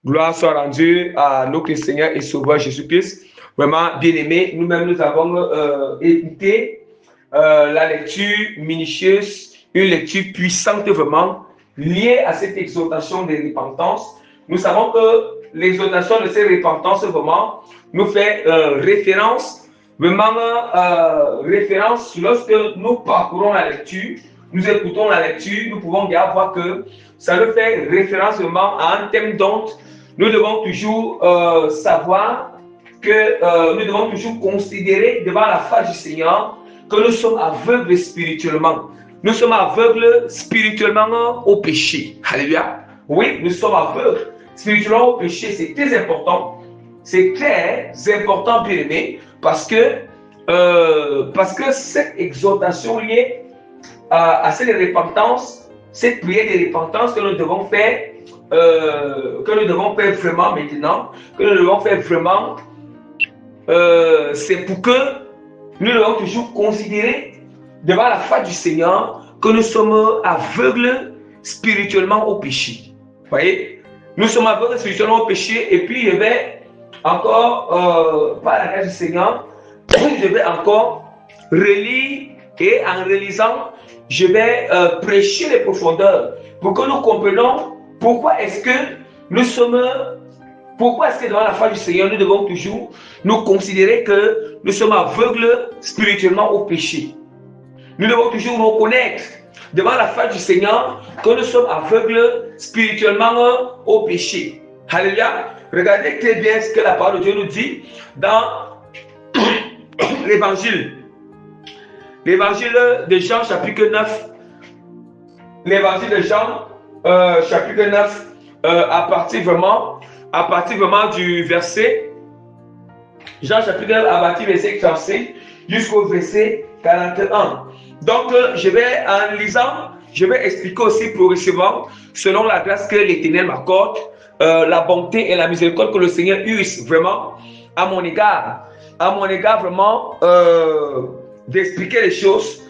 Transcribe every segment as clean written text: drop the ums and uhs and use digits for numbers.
Gloire soit rendue à notre Seigneur et Sauveur Jésus-Christ. Vraiment, bien-aimés, nous-mêmes, nous avons écouté la lecture minutieuse, une lecture puissante vraiment, liée à cette exhortation de repentance. Nous savons que l'exhortation de cette repentance, vraiment, nous fait référence, référence lorsque nous parcourons la lecture, nous écoutons la lecture, nous pouvons bien voir que ça nous fait référence vraiment à un thème dont nous devons toujours savoir que nous devons toujours considérer devant la face du Seigneur que nous sommes aveugles spirituellement. Nous sommes aveugles spirituellement au péché. Alléluia. Oui, nous sommes aveugles spirituellement au péché. C'est très important. C'est très important, bien aimé, parce que cette exhortation liée à cette repentance, cette prière de repentance que nous devons faire, vraiment maintenant, que nous devons faire vraiment, c'est pour que nous devons toujours considérer devant la face du Seigneur que nous sommes aveugles spirituellement au péché. Vous voyez, nous sommes aveugles spirituellement au péché, et puis je vais encore, par la grâce du Seigneur, je vais encore relire, et en relisant, je vais prêcher les profondeurs pour que nous comprenions pourquoi est-ce que devant la face du Seigneur, nous devons toujours nous considérer que nous sommes aveugles spirituellement au péché. Nous devons toujours nous reconnaître devant la face du Seigneur que nous sommes aveugles spirituellement au péché. Alléluia. Regardez très bien ce que la parole de Dieu nous dit dans l'évangile. L'évangile de Jean, chapitre 9. L'évangile de Jean, chapitre 9, à partir vraiment du verset, Jean chapitre 9, à partir du verset 45 jusqu'au verset 41. Donc, je vais, en lisant, je vais expliquer aussi progressivement, selon la grâce que l'Éternel m'accorde, la bonté et la miséricorde que le Seigneur use vraiment à mon égard vraiment d'expliquer les choses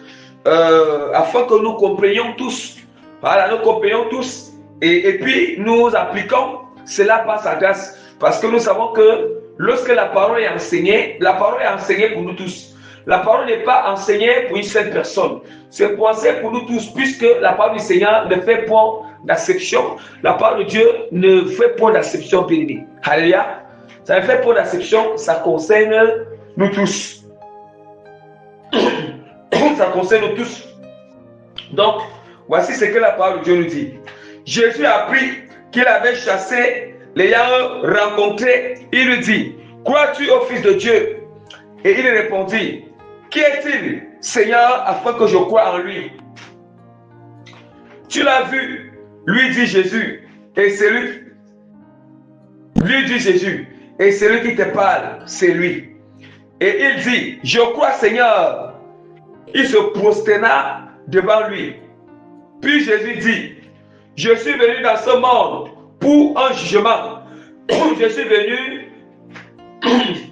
afin que nous comprenions tous. Voilà, nous comprenions tous et puis nous appliquons cela par sa grâce, parce que nous savons que lorsque la parole est enseignée pour nous tous. La parole n'est pas enseignée pour une seule personne, c'est pensé pour nous tous, puisque la parole du Seigneur ne fait point d'acception. La parole de Dieu ne fait point d'acception, bien-aimé. Alléluia. Ça ne fait point d'acception, ça concerne nous tous. Ça concerne nous tous. Donc, voici ce que la parole de Dieu nous dit. Jésus a appris qu'il avait chassé l'ayant rencontré. Il lui dit, crois-tu au Fils de Dieu? Et il répondit, qui est-il, Seigneur, afin que je croie en lui? Tu l'as vu, lui dit Jésus, et c'est lui. Lui dit Jésus, et celui qui te parle, c'est lui. Et il dit, je crois, Seigneur. Il se prosterna devant lui. Puis Jésus dit, je suis venu dans ce monde pour un jugement. Je suis venu,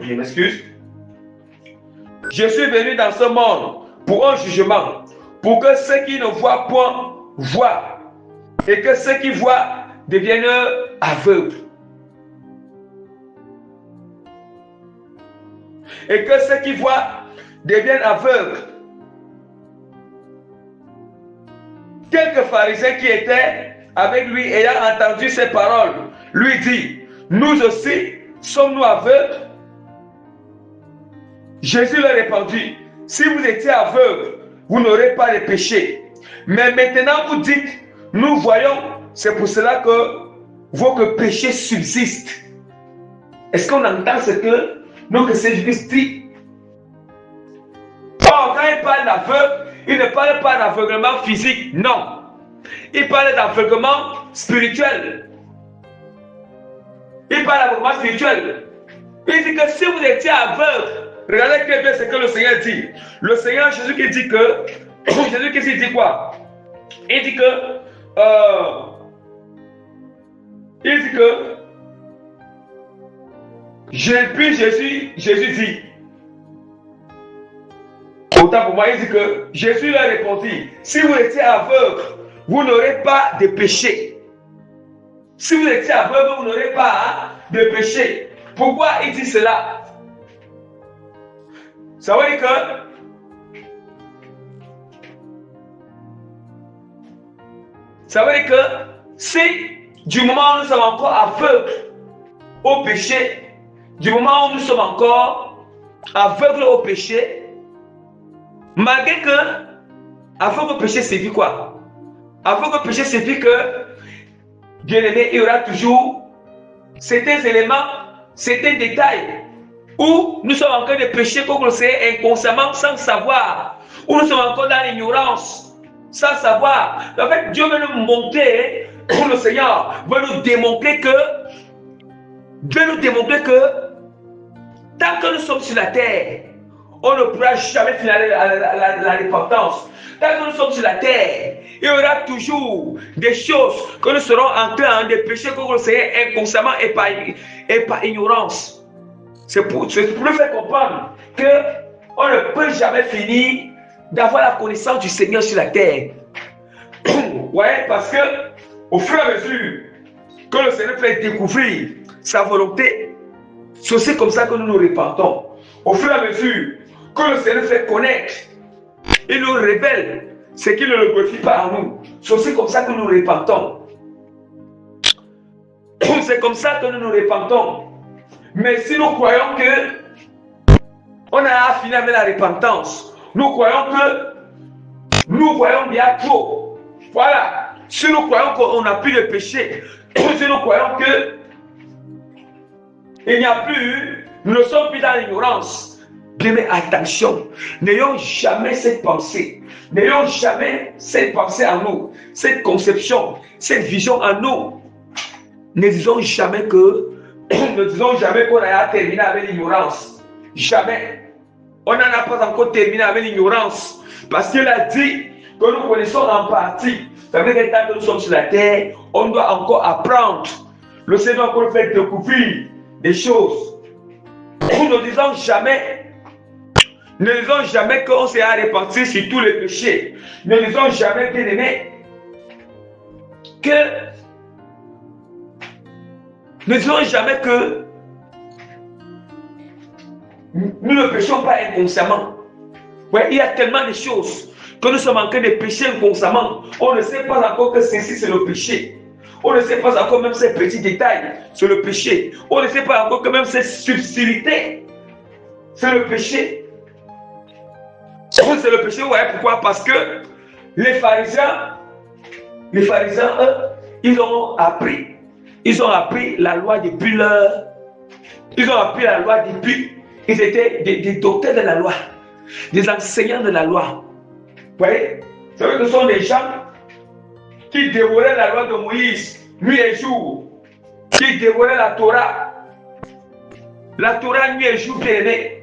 je m'excuse. Je suis venu dans ce monde pour un jugement, pour que ceux qui ne voient point voient, et que ceux qui voient deviennent aveugles. Et que ceux qui voient deviennent aveugles. Quelques pharisiens qui étaient avec lui, ayant entendu ces paroles, lui dit, nous aussi sommes-nous aveugles? Jésus leur répondit, si vous étiez aveugles, vous n'aurez pas de péché. Mais maintenant vous dites, nous voyons, c'est pour cela que votre péché subsiste. Est-ce qu'on entend ce que notre Seigneur Jésus dit? Or, quand il parle d'aveugle, il ne parle pas d'aveuglement physique, non. Il parle d'aveuglement spirituel. Il parle d'aveuglement spirituel. Il dit que si vous étiez aveugle, regardez très bien ce que le Seigneur dit. Le Seigneur Jésus qui dit que, Jésus qui dit quoi? Il dit que, puis Jésus dit, autant pour moi, il dit que Jésus leur répondit, si vous étiez aveugle, vous n'aurez pas de péché. Si vous étiez aveugle, vous n'aurez pas de péché. Pourquoi il dit cela? Ça veut dire que si du moment où nous sommes encore aveugles au péché, du moment où nous sommes encore aveugles au péché, malgré que aveugle au péché signifie quoi? Aveugle au péché signifie que, bien aimé, il y aura toujours certains éléments, certains détails où nous sommes en train de pécher comme on le sait inconsciemment sans savoir, où nous sommes encore dans l'ignorance sans savoir. En fait, Dieu veut nous montrer, le Seigneur veut nous démontrer que tant que nous sommes sur la terre, on ne pourra jamais finir la repentance. Tant que nous sommes sur la terre, il y aura toujours des choses que nous serons en train de pécher comme le Seigneur inconsciemment et par ignorance. C'est pour nous faire comprendre qu'on ne peut jamais finir d'avoir la connaissance du Seigneur sur la terre. Ouais, parce que au fur et à mesure que le Seigneur fait découvrir sa volonté, c'est aussi comme ça que nous nous repentons. Au fur et à mesure que le Seigneur fait connaître, il nous révèle ce qu'il ne le glorifie pas en nous. C'est aussi comme ça que nous nous repentons. C'est comme ça que nous nous repentons. Mais si nous croyons que on a fini avec la repentance, nous croyons que nous voyons bien trop. Voilà. Si nous croyons qu'on n'a plus de péché, si nous croyons que il n'y a plus, nous ne sommes plus dans l'ignorance. Bien, mais attention, n'ayons jamais cette pensée. N'ayons jamais cette pensée en nous, cette conception, cette vision en nous. Ne disons jamais qu'on a terminé avec l'ignorance. Jamais. On n'en a pas encore terminé avec l'ignorance. Parce qu'il a dit que nous connaissons en partie. Ça veut dire que tant que nous sommes sur la terre, on doit encore apprendre. Le Seigneur encore nous fait découvrir des choses. Ne disons jamais qu'on s'est arrêté sur tous les péchés. Ne disons jamais, bien aimé, ne disons jamais que nous ne péchons pas inconsciemment. Ouais, il y a tellement de choses que nous sommes en train de pécher inconsciemment. On ne sait pas encore que ceci c'est le péché. On ne sait pas encore même ces petits détails, c'est le péché. On ne sait pas encore que même ces subtilités, c'est le péché. C'est le péché, ouais, pourquoi? Parce que les pharisiens, eux, ils ont appris la loi depuis leur... Ils ont appris la loi depuis... Ils étaient des docteurs de la loi, des enseignants de la loi. Vous voyez? Vous savez que ce sont des gens qui dévoraient la loi de Moïse, nuit et jour, qui dévoraient la Torah nuit et jour, bien aimé.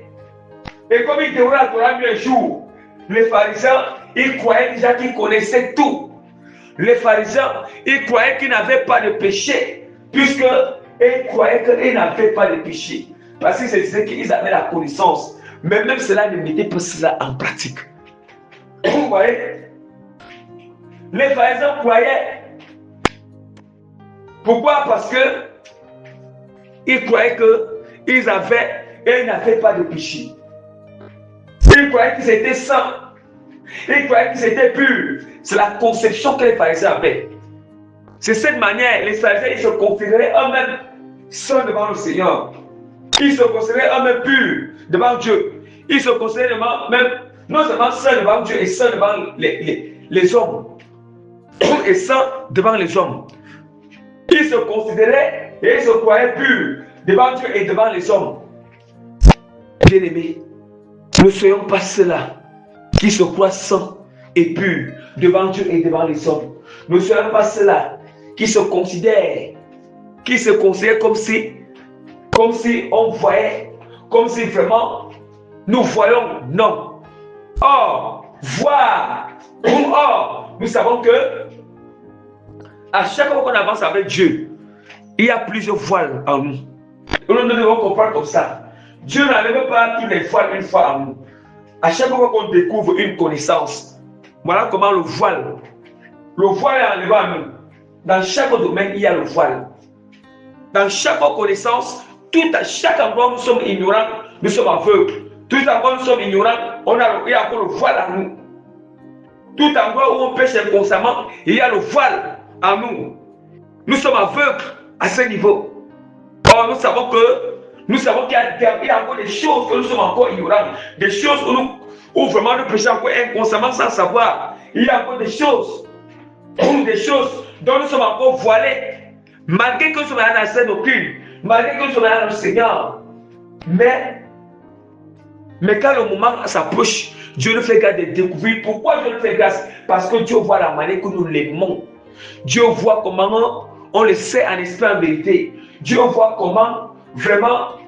Et comme ils dévoraient la Torah nuit et jour, les pharisiens, ils croyaient déjà qu'ils connaissaient tout. Les pharisiens, ils croyaient qu'ils n'avaient pas de péché, puisqu'ils croyaient qu'ils n'avaient pas de péché. Parce qu'ils se disaient qu'ils avaient la connaissance. Mais même cela ne mettait pas cela en pratique. Vous voyez? Les pharisiens croyaient. Pourquoi? Parce que ils croyaient qu'ils n'avaient pas de péché. Ils croyaient qu'ils étaient saints. Ils croyaient qu'ils étaient purs. C'est la conception que les pharisiens avaient. C'est cette manière, les pharisiens, ils se considéraient eux-mêmes saints devant le Seigneur. Ils se considéraient eux-mêmes purs devant Dieu. Ils se considéraient même non seulement saints devant Dieu et saints devant les hommes. Et saints devant les hommes. Ils se considéraient et ils se croyaient purs devant Dieu et devant les hommes. Bien-aimés, ne soyons pas ceux-là qui se croient saints et purs devant Dieu et devant les hommes. Ne soyons pas ceux-là qui se considèrent comme si on voyait, comme si vraiment nous voyons. Non. Or, nous savons que à chaque fois qu'on avance avec Dieu, il y a plusieurs voiles en nous. Et nous devons comprendre comme ça. Dieu n'enlève pas toutes les voiles une fois en nous. À chaque fois qu'on découvre une connaissance, voilà comment le voile est enlevé en nous. dans chaque domaine, il y a le voile. Dans chaque connaissance, à chaque endroit où nous sommes ignorants, nous sommes aveugles. Tout endroit où nous sommes ignorants, il y a encore le voile en nous. Tout endroit où on pêche inconsciemment, il y a le voile en nous. Nous sommes aveugles à ce niveau. Or, nous savons qu'il y a encore des choses que nous sommes encore ignorants. Des choses où vraiment nous péchons encore inconsciemment sans savoir. Il y a encore des choses dont nous sommes encore voilés. Malgré que nous sommes dans la scène occulte, malgré que nous sommes dans le Seigneur. Mais quand le moment s'approche, Dieu nous fait grâce de découvrir. Pourquoi Dieu nous fait grâce? Parce que Dieu voit la manière que nous l'aimons. Dieu voit comment on le sait en esprit, en vérité. Dieu voit comment vraiment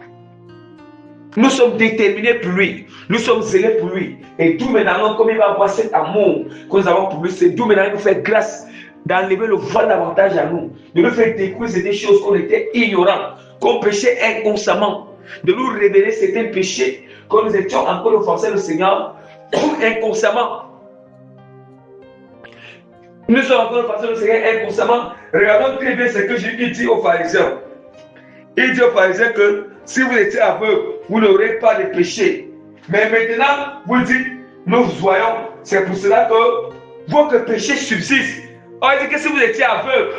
nous sommes déterminés pour lui. Nous sommes zélés pour lui. Et d'où maintenant, comme il va avoir cet amour que nous avons pour lui, c'est d'où maintenant il nous fait grâce d'enlever le voile davantage à nous, de nous faire découvrir des choses qu'on était ignorants, qu'on péchait inconsciemment, de nous révéler certains péchés, que nous étions encore offensés le Seigneur inconsciemment. Nous sommes encore offensés le Seigneur inconsciemment. Regardons très bien ce que Jésus dit aux pharisiens. Il dit aux pharisiens que si vous étiez aveugle, vous n'aurez pas de péché. Mais maintenant, vous dites, nous voyons, c'est pour cela que votre péché subsiste. On dit que si vous étiez aveugle,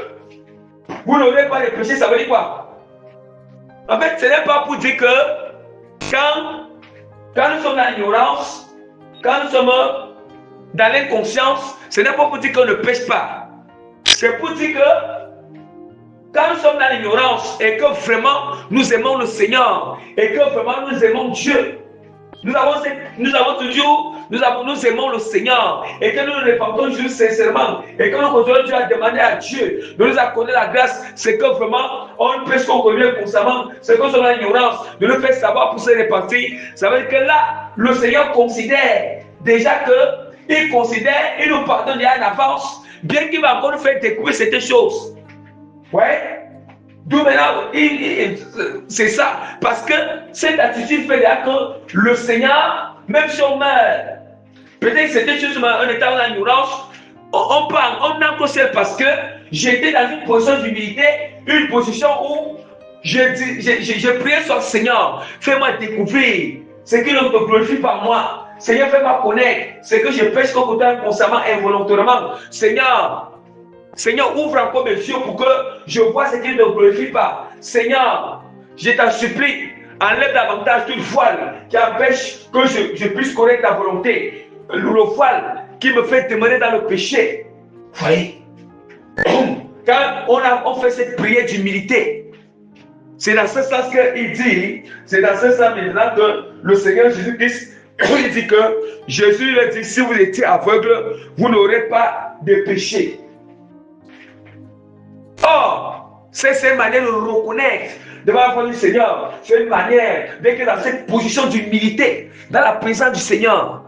vous n'aurez pas de péché, ça veut dire quoi? En fait, ce n'est pas pour dire que quand nous sommes dans l'ignorance, quand nous sommes dans l'inconscience, ce n'est pas pour dire qu'on ne pêche pas. C'est pour dire que quand nous sommes dans l'ignorance et que vraiment nous aimons le Seigneur et que vraiment nous aimons Dieu, nous aimons le Seigneur et que nous nous répandons juste sincèrement et que nous continuons Dieu à demander à Dieu de nous accorder la grâce, c'est que vraiment on pêche qu'on connaît constamment, c'est que nous sommes dans l'ignorance, de nous faire savoir pour se répartir. Ça veut dire que là, le Seigneur considère déjà il nous pardonne déjà en avance, bien qu'il va encore nous faire découvrir certaines choses. Ouais. D'où maintenant, c'est ça. Parce que cette attitude fait déjà que le Seigneur, même si on meurt, peut-être que c'était juste en étant dans l'ignorance, on entre au ciel parce que j'étais dans une position d'humilité, une position où je priais sur le Seigneur. Fais-moi découvrir ce qui ne te glorifie pas moi. Seigneur, fais-moi connaître ce que je pêche comme inconsciemment, involontairement. Seigneur, ouvre encore mes yeux pour que je vois ce qui ne te glorifie pas. Seigneur, je t'en supplie, enlève davantage toute voile qui empêche que je puisse connaître ta volonté. Le voile qui me fait demeurer dans le péché. Vous voyez? Quand on fait cette prière d'humilité, c'est dans ce sens qu'il dit, c'est dans ce sens maintenant que le Seigneur Jésus-Christ, il dit que Jésus lui dit, si vous étiez aveugle, vous n'aurez pas de péché. Or, c'est une manière de reconnaître devant la face du Seigneur. C'est une manière d'être dans cette position d'humilité, dans la présence du Seigneur.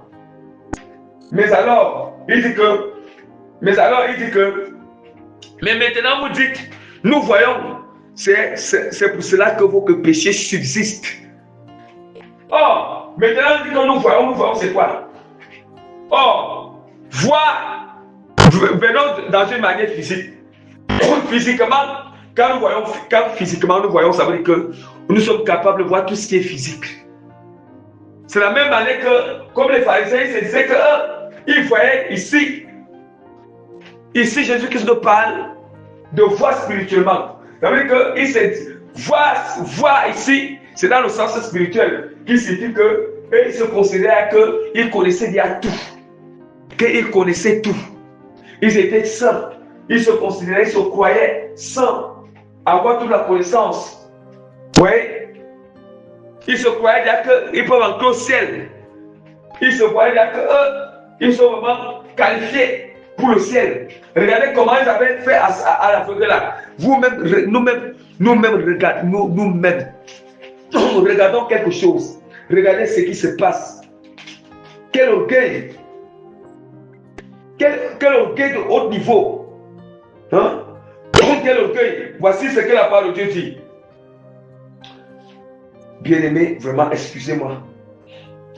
Mais alors, il dit que, mais maintenant vous dites, nous voyons, c'est pour cela que vos péchés subsistent. Or, maintenant il dit que nous voyons, c'est quoi? Or, voir, venons dans une manière physique. Physiquement, quand physiquement nous voyons, ça veut dire que nous sommes capables de voir tout ce qui est physique. C'est la même manière que, comme les pharisiens, ils se disaient qu'ils voyaient ici Jésus-Christ nous parle de voir spirituellement. Ça veut dire qu'ils se disent, voir ici, c'est dans le sens spirituel, qui signifie qu'ils se considéraient qu'ils connaissaient déjà tout. Qu'ils connaissaient tout. Ils étaient saints. Ils se considéraient, ils se croyaient sans avoir toute la connaissance. Oui. Ils se croyaient déjà qu'ils peuvent entrer au ciel. Ils se croyaient déjà qu'ils sont vraiment qualifiés pour le ciel. Regardez comment ils avaient fait à l'aveugle là. Nous-mêmes, regardons quelque chose. Regardez ce qui se passe. Quel orgueil. Quel orgueil de haut niveau. Hein? Quel orgueil. Voici ce que la parole de Dieu dit. Bien-aimé, vraiment, excusez-moi.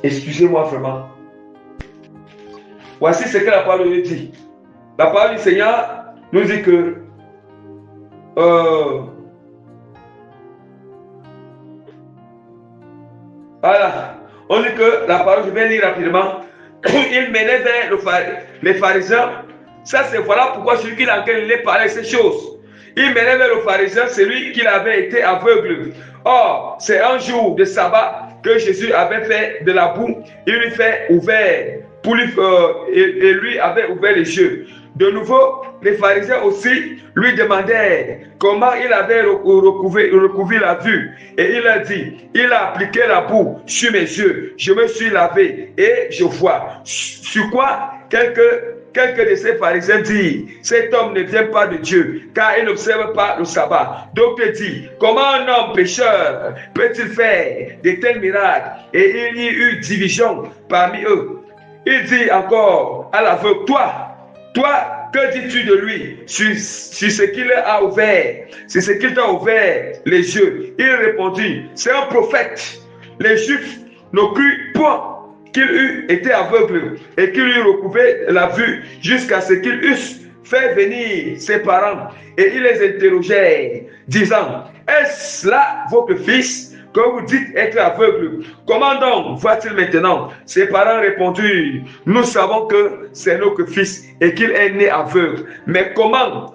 Excusez-moi vraiment. Voici ce que la parole de Dieu dit. La parole du Seigneur nous dit que Voilà. On dit que la parole, je vais lire rapidement. Il menait vers les pharisiens. Ça, c'est voilà pourquoi celui qui il parlait ces choses. Il menait vers le pharisien, celui qui avait été aveugle. Or, c'est un jour de sabbat que Jésus avait fait de la boue. Il lui fait ouvert pour lui, et lui avait ouvert les yeux. De nouveau, les pharisiens aussi lui demandaient comment il avait recouvert la vue. Et il a dit, il a appliqué la boue sur mes yeux. Je me suis lavé et je vois. Sur quoi quelques de ces pharisiens disent, cet homme ne vient pas de Dieu, car il n'observe pas le sabbat. D'autres disent, comment un homme pécheur peut-il faire de tels miracles? Et il y eut division parmi eux. Il dit encore à l'aveugle, toi, que dis-tu de lui sur ce qu'il a ouvert, sur ce qu'il t'a ouvert les yeux? Il répondit, c'est un prophète. Les Juifs ne crurent point qu'il eût été aveugle et qu'il eût recouvert la vue jusqu'à ce qu'il eusse fait venir ses parents. Et il les interrogeait, disant, est-ce là votre fils que vous dites être aveugle? Comment donc voit-il maintenant? Ses parents répondirent, nous savons que c'est notre fils et qu'il est né aveugle. Mais comment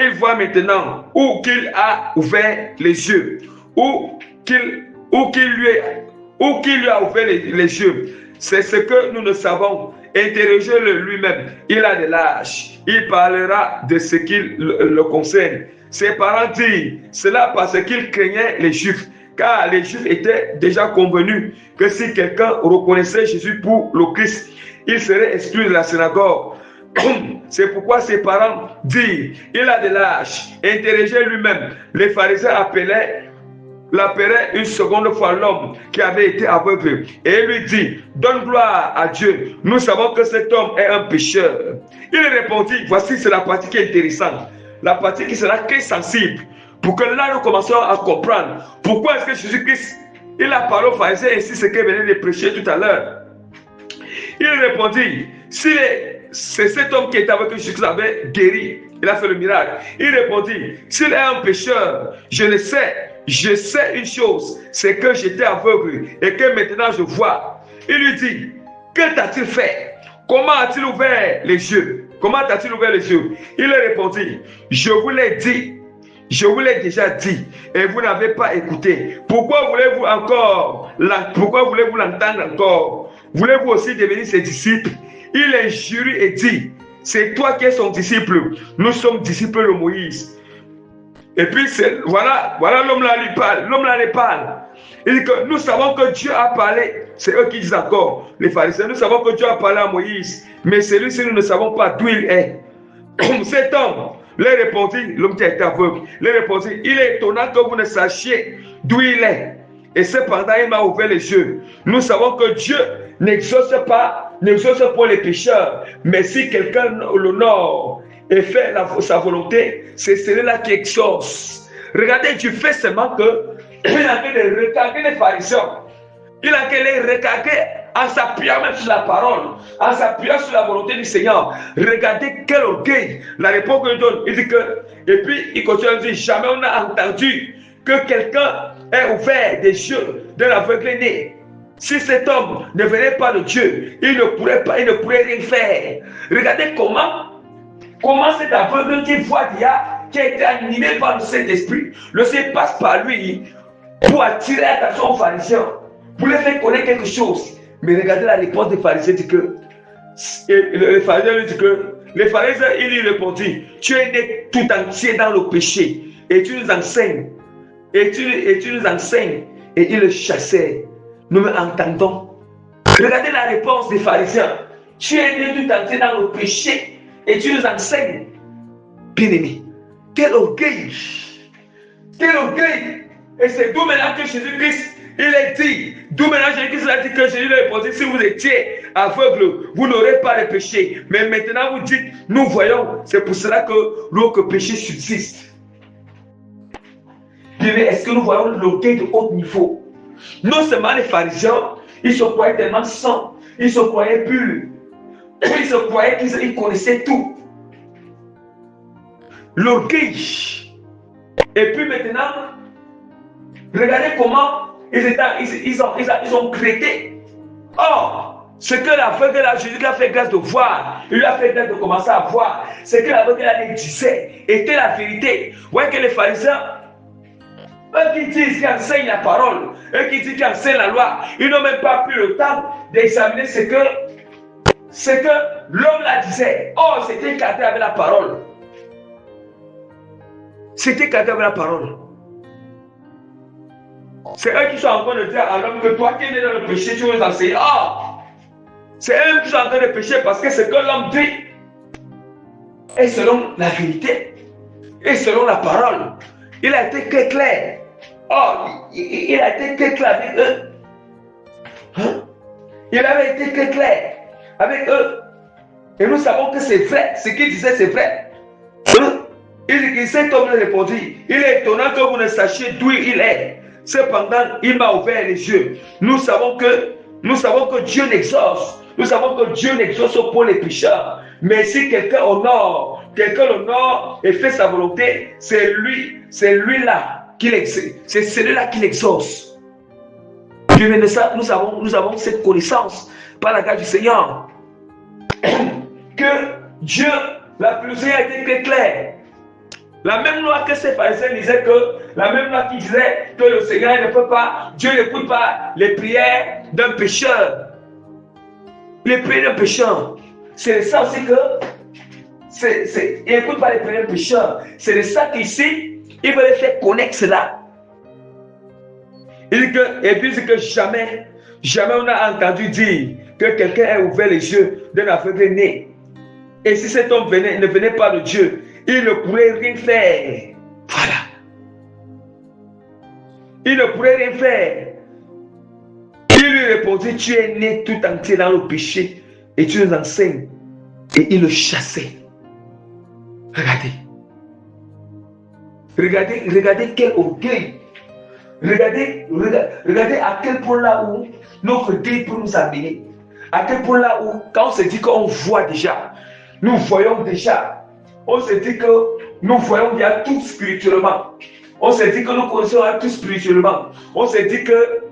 il voit maintenant? Ou qu'il a ouvert les yeux? Ou qu'il lui a ouvert les yeux? C'est ce que nous ne savons. Interrogez-le lui-même. Il a de l'âge. Il parlera de ce qui le concerne. Ses parents disent cela parce qu'ils craignaient les Juifs. Car les Juifs étaient déjà convenus que si quelqu'un reconnaissait Jésus pour le Christ, il serait exclu de la synagogue. C'est pourquoi ses parents disent, il a de l'âge. Interrogez lui-même. Les pharisiens l'appelaient une seconde fois l'homme qui avait été aveugle. Et il lui dit, donne gloire à Dieu. Nous savons que cet homme est un pécheur. Il répondit, voici c'est la partie qui est intéressante. La partie qui sera très sensible. Pour que là, nous commençons à comprendre pourquoi est-ce que Jésus-Christ, il a parlé aux pharisiens et c'est ce qu'il venait de prêcher tout à l'heure. Il répondit, c'est cet homme qui était avec Jésus qui avait guéri, il a fait le miracle. Il répondit, s'il est un pécheur, je sais une chose, c'est que j'étais aveugle et que maintenant je vois. Il lui dit, que t'a-t-il fait? Comment a-t-il ouvert les yeux? Comment t'a-t-il ouvert les yeux? Il répondit, je vous l'ai déjà dit et vous n'avez pas écouté. Pourquoi voulez-vous l'entendre encore? Voulez-vous aussi devenir ses disciples? Il injurie et dit, c'est toi qui es son disciple. Nous sommes disciples de Moïse. Et puis voilà l'homme là lui parle. L'homme là lui parle. Il dit que nous savons que Dieu a parlé. C'est eux qui disent encore, les pharisiens. Nous savons que Dieu a parlé à Moïse. Mais celui-ci, nous ne savons pas d'où il est. Cet homme leur répondit, l'homme qui a été aveugle, leur répondit, il est étonnant que vous ne sachiez d'où il est. Et cependant, il m'a ouvert les yeux. Nous savons que Dieu n'exauce pour les pécheurs. Mais si quelqu'un l'honore et fait sa volonté, c'est celui-là qui exauce. Regardez, Dieu fait seulement que il a fait de retarder les pharisiens. Il a fait les retarder en s'appuyant même sur la parole, en s'appuyant sur la volonté du Seigneur. Regardez quel orgueil. La réponse qu'il donne, il dit que, et puis il continue à dire, jamais on a entendu que quelqu'un ait ouvert des yeux de l'aveugle né. Si cet homme ne venait pas de Dieu, il ne pourrait rien faire. Regardez comment cet aveugle qui voit qui a été animé par le Saint-Esprit, le Saint passe par lui pour attirer l'attention aux pharisiens, pour les faire connaître quelque chose. Mais regardez la réponse des pharisiens, dit que les pharisiens lui disent que les pharisiens, il lui répondit, tu es né tout entier dans le péché et tu nous enseignes et tu nous enseignes, et il le chassait. Nous me entendons. Regardez la réponse des pharisiens, tu es né tout entier dans le péché et tu nous enseignes. Bien-aimé, quel orgueil, quel orgueil. Et c'est d'où maintenant que Jésus-Christ il est dit, d'où maintenant Jésus-Christ a dit que Jésus lui a répondu, si vous étiez aveugle, vous n'aurez pas de péché. Mais maintenant vous dites, nous voyons, c'est pour cela que l'autre péché subsiste. Mais est-ce que nous voyons l'orgueil de haut niveau? Non seulement les pharisiens, ils se croyaient tellement saints, ils se croyaient purs, ils se croyaient qu'ils connaissaient tout. L'orgueil Et puis maintenant, regardez comment ils ont traité. Or, ce que l'aveugle là, Jésus lui a fait grâce de voir, il lui a fait grâce de commencer à voir, ce que l'aveugle là disait était la vérité. Vous voyez que les pharisiens, eux qui disent qu'ils enseignent la parole, eux qui disent qu'ils enseignent la loi, ils n'ont même pas pris le temps d'examiner ce que l'homme là disait. Or, c'était cadré avec la parole. C'était cadré avec la parole. C'est eux qui sont en train de dire à l'homme que toi qui es né dans le péché, tu veux enseigner. Ah! C'est eux qui sont en train de pécher parce que ce que l'homme dit est selon la vérité et selon la parole. Il a été très clair. Oh, il a été très clair avec eux. Hein? Il avait été très clair avec eux. Et nous savons que c'est vrai. Ce qu'il disait, c'est vrai. Cet homme répondit, il est étonnant que vous ne sachiez d'où il est. Cependant, il m'a ouvert les yeux. Nous savons que Dieu n'exauce. Nous savons que Dieu n'exauce pour les pécheurs. Mais si quelqu'un honore et fait sa volonté, c'est lui-là qui l'exauce. C'est celui-là qui l'exauce. Dieu vient de ça, nous avons cette connaissance par la grâce du Seigneur. Que Dieu, la plus a été très claire. La même loi que ces pharisiens disaient la même loi qui disait que le Seigneur ne peut pas, Dieu n'écoute pas les prières d'un pécheur. Les prières d'un pécheur. C'est ça aussi il n'écoute pas les prières d'un pécheur. C'est de ça qu'ici, il veut les faire connaître cela. Il dit et puis c'est que jamais on a entendu dire que quelqu'un ait ouvert les yeux d'un aveugle né. Et si cet homme ne venait pas de Dieu, il ne pourrait rien faire. Voilà. Il ne pourrait rien faire. Il lui répondit, tu es né tout entier dans le péché et tu nous enseignes. Et il le chassait. Regardez quel orgueil. Regardez à quel point là où notre orgueil peut nous amener. À quel point là où, quand on se dit qu'on voit déjà, nous voyons déjà. On se dit que nous voyons bien tout spirituellement. On se dit que nous connaissons tout spirituellement. On se dit que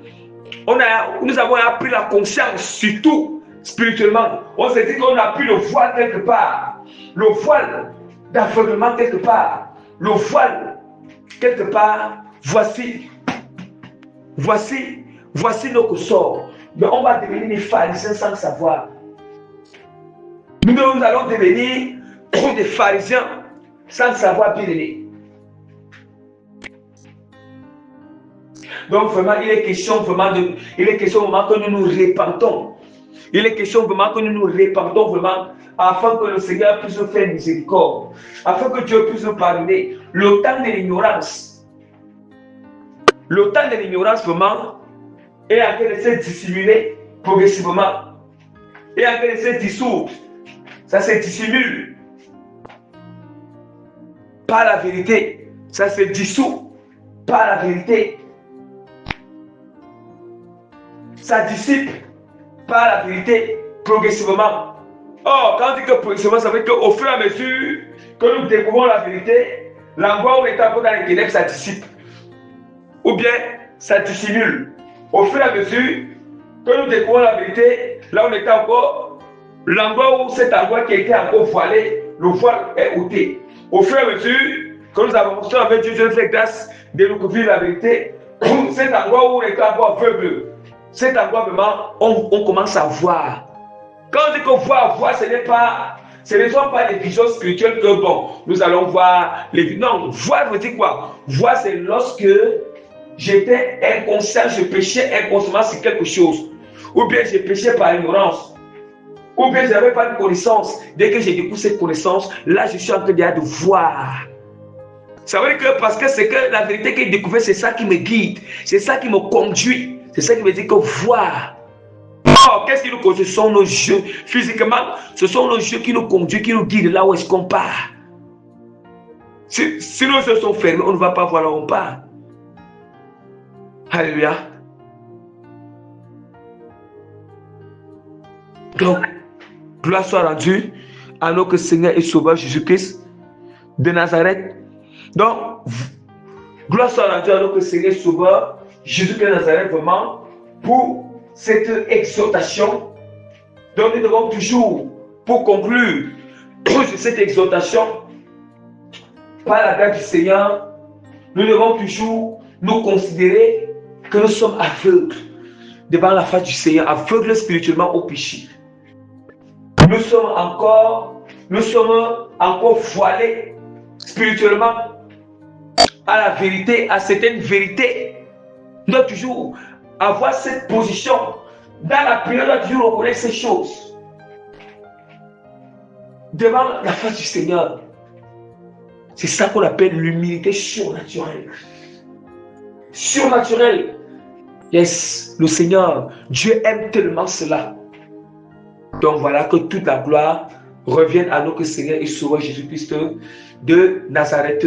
nous avons appris la conscience sur tout spirituellement. On se dit qu'on a pris le voile quelque part. Le voile d'aveuglement quelque part. Le voile quelque part. Voici notre sort. Mais on va devenir des pharisiens sans le savoir. Nous allons devenir des pharisiens sans le savoir, bien aimé. Donc vraiment, il est question vraiment que nous nous répandons. Il est question vraiment que nous nous répandons vraiment afin que le Seigneur puisse nous faire miséricorde, afin que Dieu puisse nous pardonner. Le temps de l'ignorance vraiment est en train de se dissimuler progressivement. Et en train de se dissoudre. Ça se dissimule par la vérité. Ça se dissout par la vérité. Ça dissipe par la vérité progressivement. Or, quand on dit que progressivement, ça veut dire qu'au fur et à mesure que nous découvrons la vérité, l'endroit où on est encore dans les ténèbres, ça dissipe. Ou bien, ça dissimule. Au fur et à mesure que nous découvrons la vérité, là on était encore, l'endroit où cet endroit qui était encore voilé, le voile est ôté. Au fur et à mesure que nous avançons avec Dieu, Dieu fait grâce de nous couvrir la vérité, cet endroit où on était encore aveugle, cet endroit vraiment, on commence à voir. Quand on dit qu'on voir, ce ne sont pas des visions spirituelles que bon, nous allons voir les. Non, voir veut dire quoi? Voir, c'est lorsque j'étais inconscient, je péchais inconsciemment sur quelque chose. Ou bien j'ai péché par ignorance. Ou bien je n'avais pas de connaissance. Dès que j'ai découvert cette connaissance, là je suis en train de voir. Ça veut dire que parce que c'est que la vérité que j'ai découvert, c'est ça qui me guide. C'est ça qui me conduit. C'est ça qui veut dire que voir. Oh, qu'est-ce qui nous conduit? Ce sont nos yeux. Physiquement, ce sont nos yeux qui nous conduisent, qui nous guident là où est-ce qu'on part. Si nos yeux sont fermés, on ne va pas voir là où on part. Alléluia. Donc, gloire soit rendue à notre Seigneur et Sauveur Jésus-Christ de Nazareth. Donc, Gloire soit rendue à notre Seigneur Sauveur, Jésus-Christ de Nazareth, vraiment, pour cette exhortation. Donc nous devons toujours, pour conclure cette exhortation, par la grâce du Seigneur, nous devons toujours nous considérer que nous sommes aveugles devant la face du Seigneur, aveugles spirituellement au péché. Nous sommes encore voilés spirituellement à la vérité, à certaines vérités. Nous devons toujours avoir cette position. Dans la prière, nous devons toujours reconnaître ces choses. Devant la face du Seigneur. C'est ça qu'on appelle l'humilité surnaturelle. Surnaturelle. Yes, le Seigneur, Dieu aime tellement cela. Donc voilà, que toute la gloire revienne à notre Seigneur et Sauveur Jésus-Christ de Nazareth.